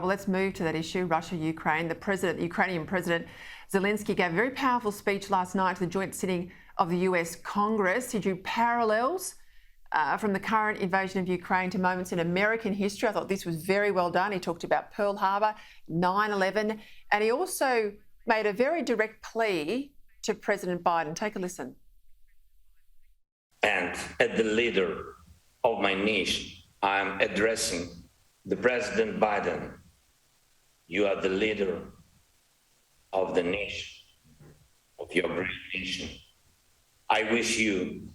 Well, let's move to that issue, Russia-Ukraine. The Ukrainian President Zelensky gave a very powerful speech last night to the joint sitting of the US Congress. He drew parallels from the current invasion of Ukraine to moments in American history. I thought this was very well done. He talked about Pearl Harbor, 9/11, and he also made a very direct plea to President Biden. Take a listen. And as the leader of my nation, I'm addressing the President Biden. You are the leader of the nation, of your great nation. I wish you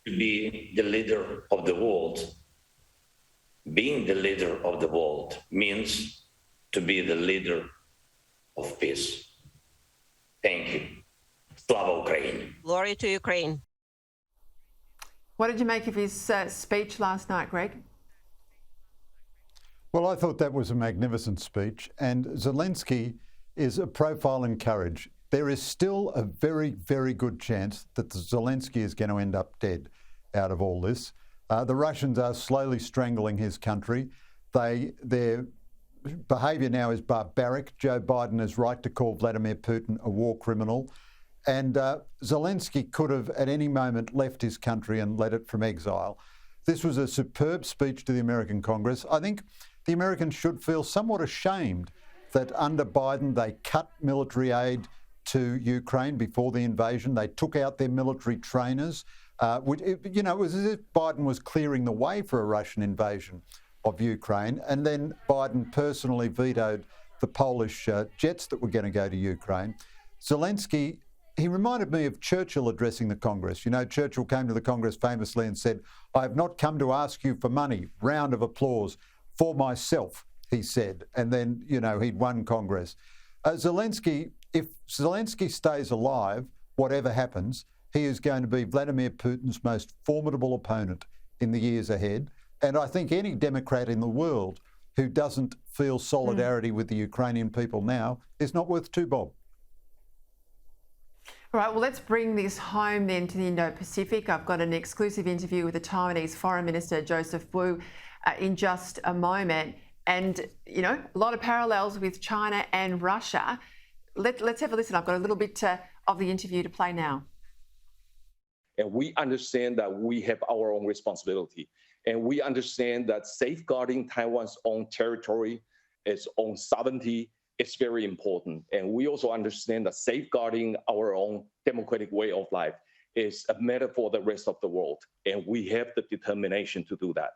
to be the leader of the world. Being the leader of the world means to be the leader of peace. Thank you. Slava Ukraini. Glory to Ukraine. What did you make of his speech last night, Greg? Well, I thought that was a magnificent speech, and Zelensky is a profile in courage. There is still a very, very good chance that Zelensky is going to end up dead out of all this. The Russians are slowly strangling his country. Their behaviour now is barbaric. Joe Biden is right to call Vladimir Putin a war criminal. And Zelensky could have at any moment left his country and led it from exile. This was a superb speech to the American Congress. I think the Americans should feel somewhat ashamed that under Biden they cut military aid to Ukraine before the invasion. They took out their military trainers. It was as if Biden was clearing the way for a Russian invasion of Ukraine. And then Biden personally vetoed the Polish jets that were going to go to Ukraine. Zelensky, he reminded me of Churchill addressing the Congress. You know, Churchill came to the Congress famously and said, "I have not come to ask you for money." Round of applause. "For myself," he said. And then, he'd won Congress. Zelensky, if Zelensky stays alive, whatever happens, he is going to be Vladimir Putin's most formidable opponent in the years ahead. And I think any Democrat in the world who doesn't feel solidarity with the Ukrainian people now is not worth two bob. All right, well, let's bring this home then to the Indo-Pacific. I've got an exclusive interview with the Taiwanese Foreign Minister, Joseph Wu, in just a moment. And, a lot of parallels with China and Russia. Let's have a listen. I've got a little bit of the interview to play now. And we understand that we have our own responsibility. And we understand that safeguarding Taiwan's own territory, its own sovereignty, is very important. And we also understand that safeguarding our own democratic way of life is a matter for the rest of the world. And we have the determination to do that.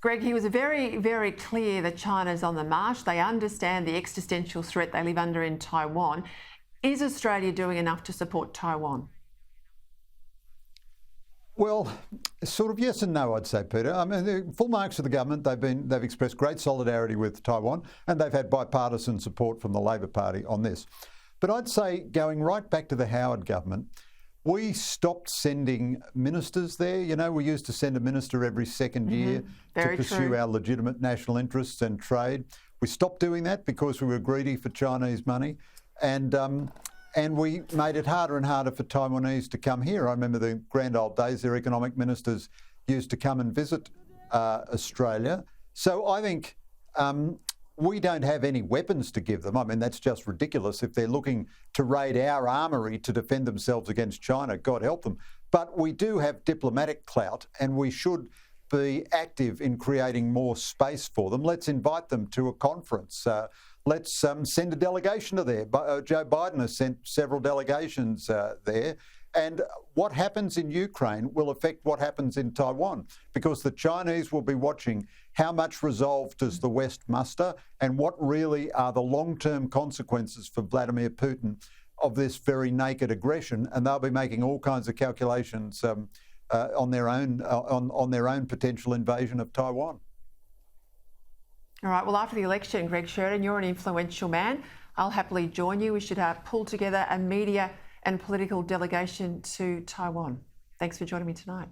Greg, he was very, very clear that China's on the march. They understand the existential threat they live under in Taiwan. Is Australia doing enough to support Taiwan? Well, sort of yes and no, I'd say, Peter. I mean, the full marks of the government. They've expressed great solidarity with Taiwan, and they've had bipartisan support from the Labor Party on this. But I'd say, going right back to the Howard government, we stopped sending ministers there. We used to send a minister every second year to pursue our legitimate national interests and trade. We stopped doing that because we were greedy for Chinese money. And we made it harder and harder for Taiwanese to come here. I remember the grand old days, their economic ministers used to come and visit Australia. So I think we don't have any weapons to give them. I mean, that's just ridiculous. If they're looking to raid our armoury to defend themselves against China, God help them. But we do have diplomatic clout, and we should be active in creating more space for them. Let's invite them to a conference. Let's send a delegation to there. Joe Biden has sent several delegations there. And what happens in Ukraine will affect what happens in Taiwan, because the Chinese will be watching how much resolve does the West muster and what really are the long-term consequences for Vladimir Putin of this very naked aggression. And they'll be making all kinds of calculations on their own potential invasion of Taiwan. All right, well, after the election, Greg Sheridan, you're an influential man. I'll happily join you. We should pull together a media and political delegation to Taiwan. Thanks for joining me tonight.